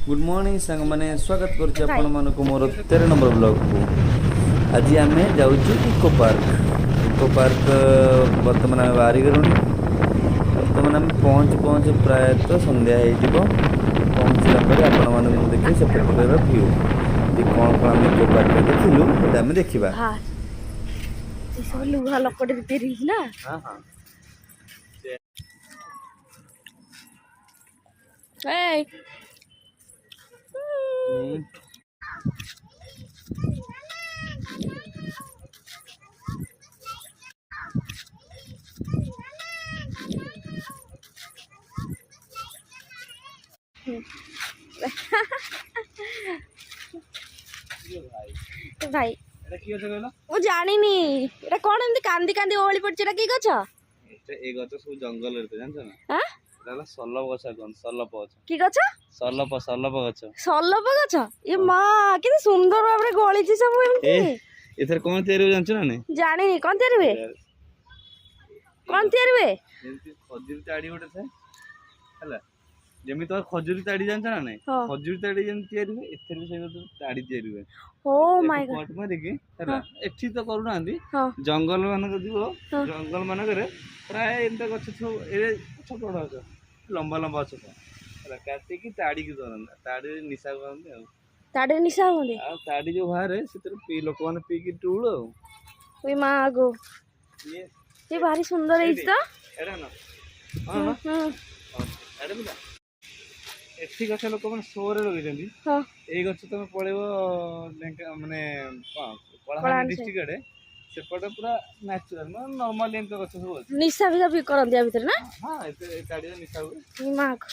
Good morning सांग मैंने स्वागत करुच्ची आपण मानक मोर 13 नंबर ब्लॉग को। आज आम जाऊँ इको पार्क बर्तमान आम बाहरी गलुँ। बर्तमान आम पहुँच प्रायतः संध्या हो पहुँचला आपण मानक देखिए सेपटर व्यू कौन कौन आम इको पार्क देखिलु आम देखा। हाँ सब लुहा लकड़ तैयारी ना। हाँ हाँ ए भाई ମୁଁ ଜାଣିନି ଏଟା କଣ ଏମିତି କାନ୍ଦି କାନ୍ଦି ଓଳି ପଡିଛି। ଏଟା କି ଗଛ? ए गछ सब जंगल जान ना ଆଁ सल्लभ गछ कौन सल्लभ गछ କି ଗଛ? सल्लभ गछ ସଲପ ଗଛ। ଏ ମା କେତେ ସୁନ୍ଦର ଭାବରେ ଗଳିଛି ସବୁ ଏମିତି। एथर कौन तैयारी हो जानछ ना नहीं ଜାଣିନି କଣ ତିଆରି ହୁଏ? କଣ ତିଆରି ହୁଏ? जेमती खजूरी ताड़ी गोटे थाए हला जेमती तो खजूरी ताड़ी जानछ ना नहीं हाँ। खजूरी ताड़ी जेम तैयारी हुए एथर भी सेम ताड़ी तैयारी हुए। Oh my God. कट मारे के हला एठी तो करू नांदी हाँ जंगल मानक दिबो हाँ। जंगल मानक रे प्राय एंता गछ सब ए छोट छोट गछ लंबा लंबा गछ हला काटी की ताड़ी की करंदा ताड़ी निशा करंदे आ ତାଡେ ନିଶା ହୁଅନ୍ତି। ଆଉ ତାଡ଼ି ଯୋଉ ବାହାରେ ସେଥିରେ ପି ଲୋକମାନେ ପିଇକି ଟୁଳ ଆଉ ওই ମା ଗো ଇଏ ଏ ଭାରି ସୁନ୍ଦର ହେଇଛି ତ। ଏଟା ନା ହୁଁ ହୁଁ ଏଟା ବି ଏଠି ଗଛ ଲୋକମାନେ ସୋରେ ଲଗେଇଛନ୍ତି। ହଁ ଏଇ ଗଛ ତମେ ପଳେଇବ ମାନେ କଳାହାଣ୍ଡି କଳାହାଣ୍ଡି ଡିଷ୍ଟ୍ରିକ୍ଟ ଆଡେ ସେପଟେ ପୁରା ନ୍ୟାଚୁରାଲ ମାନେ ନର୍ମାଲି ଏମିତି ଗଛ ସବୁ ଅଛି। ନିଶା ଫିଶା ବି କରନ୍ତି ଆ ଭିତରେ ନା। ହଁ ଏତେ ତାଡ଼ିରେ ନିଶା ହୁଏ। ଏ ମା ଗো